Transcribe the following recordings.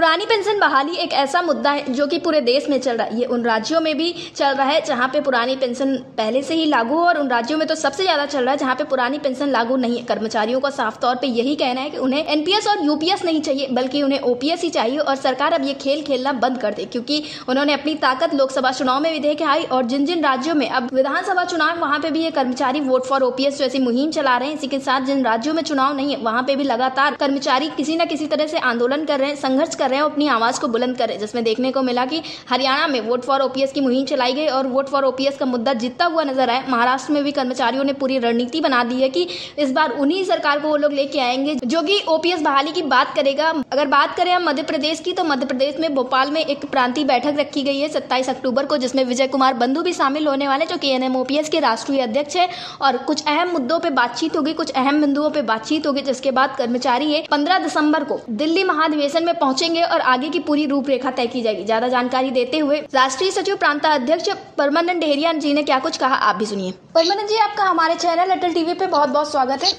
पुरानी पेंशन बहाली एक ऐसा मुद्दा है जो कि पूरे देश में चल रहा है। ये उन राज्यों में भी चल रहा है जहां पे पुरानी पेंशन पहले से ही लागू हो, और उन राज्यों में तो सबसे ज्यादा चल रहा है जहां पे पुरानी पेंशन लागू नहीं है। कर्मचारियों का साफ तौर पे यही कहना है कि उन्हें एनपीएस और यूपीएस नहीं चाहिए, बल्कि उन्हें ओपीएस ही चाहिए। और सरकार अब ये खेल खेलना बंद कर दे, क्योंकि उन्होंने अपनी ताकत लोकसभा चुनाव में भी दिखाई, और जिन जिन राज्यों में अब विधानसभा चुनाव वहां पे भी ये कर्मचारी वोट फॉर ओपीएस जैसी मुहिम चला रहे हैं। इसी के साथ जिन राज्यों में चुनाव नहीं है वहां पे भी लगातार कर्मचारी किसी न किसी तरह से आंदोलन कर रहे हैं, संघर्ष कर रहे हैं, अपनी आवाज को बुलंद कर रहे हैं। जिसमें देखने को मिला कि हरियाणा में वोट फॉर ओपीएस की मुहिम चलाई गई और वोट फॉर ओपीएस का मुद्दा जीतता हुआ नजर आया। महाराष्ट्र में भी कर्मचारियों ने पूरी रणनीति बना दी है कि इस बार उन्हीं सरकार को वो लोग लेके आएंगे जो कि ओपीएस बहाली की बात करेगा। अगर बात करें हम मध्य प्रदेश की, तो मध्य प्रदेश में भोपाल में एक प्रांतीय बैठक रखी गई है 27 अक्टूबर को, जिसमें विजय कुमार बंधु भी शामिल होने वाले, जो कि एनएमओपीएस के राष्ट्रीय अध्यक्ष है। और कुछ अहम मुद्दों पर बातचीत होगी, कुछ अहम बिंदुओं पर बातचीत होगी, जिसके बाद कर्मचारी 15 दिसंबर को दिल्ली महाधिवेशन में पहुंचेंगे और आगे की पूरी रूपरेखा तय की जाएगी। ज्यादा जानकारी देते हुए राष्ट्रीय सचिव प्रांताध्यक्ष परमानंद डेहरिया जी ने क्या कुछ कहा, आप भी सुनिए। परमानंद जी, आपका हमारे चैनल अटल टीवी पे बहुत बहुत स्वागत है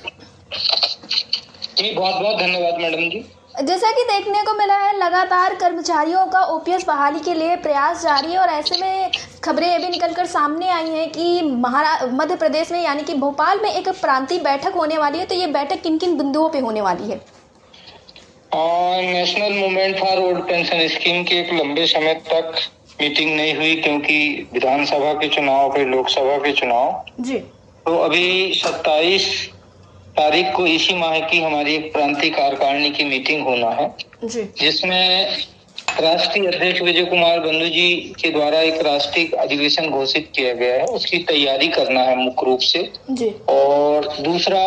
जी। बहुत बहुत धन्यवाद मैडम जी। जैसा कि देखने को मिला है, लगातार कर्मचारियों का ओपीएस बहाली के लिए प्रयास जारी है, और ऐसे में खबरें ये भी निकलकर सामने आई हैं कि मध्य प्रदेश में यानी कि भोपाल में एक प्रांतीय बैठक होने वाली है। तो ये बैठक किन किन बिंदुओं पे होने वाली है? National movement for old pension scheme की एक लंबे समय तक मीटिंग नहीं हुई, क्योंकि विधानसभा के चुनाव फिर लोकसभा के चुनाव जी। तो अभी 27 तारीख को इसी माह की हमारी एक प्रांतीय कार्यकारिणी की मीटिंग होना है जी, जिसमें राष्ट्रीय अध्यक्ष विजय कुमार बंधु जी के द्वारा एक राष्ट्रीय अधिवेशन घोषित किया गया है। उसकी तैयारी करना है मुख्य रूप से जी। और दूसरा,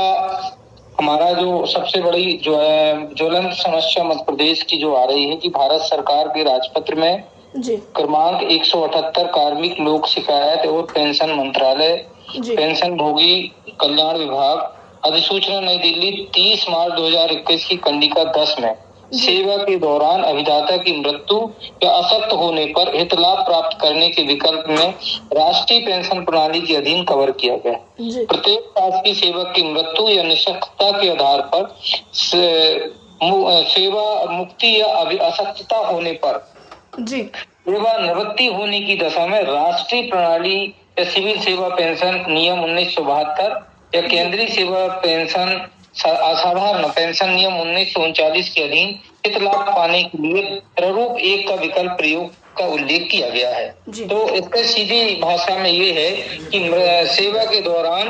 हमारा जो सबसे बड़ी जो है ज्वलंत समस्या मध्य प्रदेश की जो आ रही है कि भारत सरकार के राजपत्र में जी। क्रमांक 178 कार्मिक लोक शिकायत और पेंशन मंत्रालय पेंशन भोगी कल्याण विभाग अधिसूचना नई दिल्ली 30 मार्च 2021 की कंडिका 10 में सेवा के दौरान अभिदाता की मृत्यु या असक्त होने पर हित लाभ प्राप्त करने के विकल्प में राष्ट्रीय पेंशन प्रणाली के अधीन कवर किया गया। प्रत्येक शासकीय सेवक की मृत्यु या निःशक्तता के आधार पर सेवा मुक्ति या असक्तता होने पर जी सेवा निवृत्ति होने की दशा में राष्ट्रीय प्रणाली या सिविल सेवा पेंशन नियम 1972 या केंद्रीय सेवा पेंशन असाधारण पेंशन नियम 1939 के अधीन हित लाभ पाने के लिए प्रारूप 1 का विकल्प प्रयोग का उल्लेख किया गया है। तो इसका सीधी भाषा में ये है कि सेवा के दौरान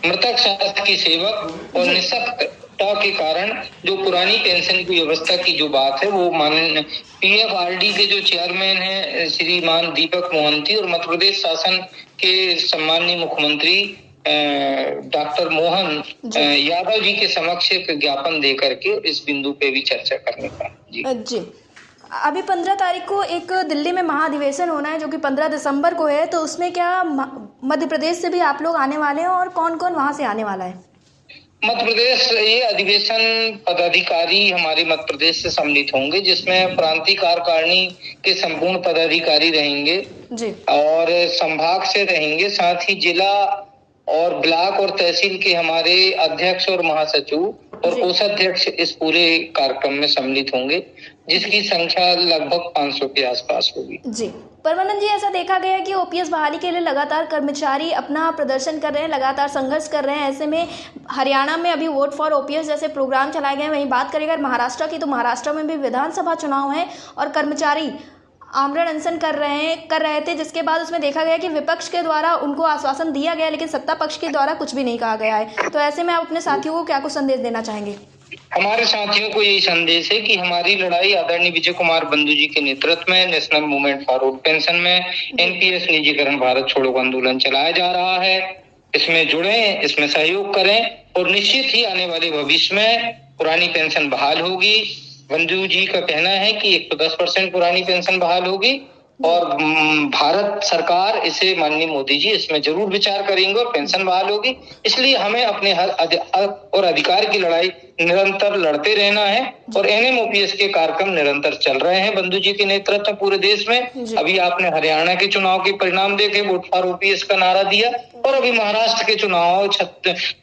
मृतक शासकीय सेवक और निःशक्तता के कारण जो पुरानी पेंशन की व्यवस्था की जो बात है वो माननीय पीएफआरडी के जो चेयरमैन है श्रीमान दीपक मोहंती और मध्य प्रदेश शासन के सम्माननीय मुख्यमंत्री डॉक्टर मोहन यादव जी के समक्ष एक ज्ञापन दे करके इस बिंदु पे भी चर्चा करने का जी। अभी 15 तारीख को एक दिल्ली में महाधिवेशन होना है जो कि 15 दिसंबर को है, तो उसमें क्या मध्य प्रदेश से भी आप लोग आने वाले हैं और कौन कौन वहां से आने वाला है? मध्य प्रदेश ये अधिवेशन पदाधिकारी हमारे मध्य प्रदेश से सम्मिलित होंगे, जिसमें प्रांतीय कार्यकारिणी के संपूर्ण पदाधिकारी रहेंगे जी। और संभाग से रहेंगे, साथ ही जिला और ब्लॉक और तहसील के हमारे अध्यक्ष और महासचिव और कोषाध्यक्ष इस पूरे कार्यक्रम में सम्मिलित होंगे, जिसकी संख्या लगभग 500 के आसपास होगी जी। परमानंद जी, ऐसा देखा गया है कि ओपीएस बहाली के लिए लगातार कर्मचारी अपना प्रदर्शन कर रहे हैं, लगातार संघर्ष कर रहे हैं। ऐसे में हरियाणा में अभी वोट फॉर ओपीएस जैसे प्रोग्राम चलाए गए हैं। वहीं बात करें अगर महाराष्ट्र की, तो महाराष्ट्र में भी विधानसभा चुनाव है और कर्मचारी आमरण अनशन कर रहे थे, जिसके बाद उसमें देखा गया कि विपक्ष के द्वारा उनको आश्वासन दिया गया, लेकिन सत्ता पक्ष के द्वारा कुछ भी नहीं कहा गया है। तो ऐसे में आप अपने साथियों को क्या कुछ संदेश देना चाहेंगे? हमारे साथियों को यही संदेश है कि हमारी लड़ाई आदरणीय विजय कुमार बंधु जी के नेतृत्व में national movement for old pension में एनपीएस निजीकरण भारत छोड़ो आंदोलन चलाया जा रहा है। इसमें जुड़े, इसमें सहयोग करें और निश्चित ही आने वाले भविष्य में पुरानी पेंशन बहाल होगी। बंधु जी का कहना है कि 110% पुरानी पेंशन बहाल होगी और भारत सरकार इसे माननीय मोदी जी इसमें जरूर विचार करेंगे और पेंशन बहाल होगी। इसलिए हमें अपने हक और अधिकार की लड़ाई निरंतर लड़ते रहना है और एनएमओपीएस के कार्यक्रम निरंतर चल रहे हैं बंधु जी के नेतृत्व में पूरे देश में। अभी आपने हरियाणा के चुनाव के परिणाम देखे, वोट फॉर ओपीएस का नारा दिया, और अभी महाराष्ट्र के चुनाव,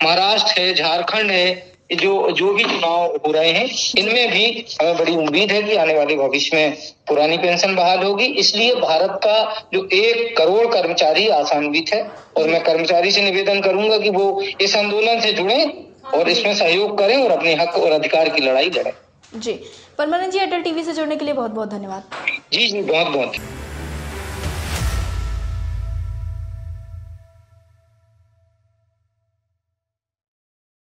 महाराष्ट्र है, झारखंड है, जो भी चुनाव हो रहे हैं इनमें भी हमें बड़ी उम्मीद है कि आने वाले भविष्य में पुरानी पेंशन बहाल होगी। इसलिए भारत का जो 1 करोड़ कर्मचारी आशान्वित है और मैं कर्मचारी से निवेदन करूंगा कि वो इस आंदोलन से जुड़े और इसमें सहयोग करें और अपने हक और अधिकार की लड़ाई लड़ें। जी, परमानंद जी, अटल टीवी से जुड़ने के लिए बहुत बहुत धन्यवाद। जी बहुत बहुत।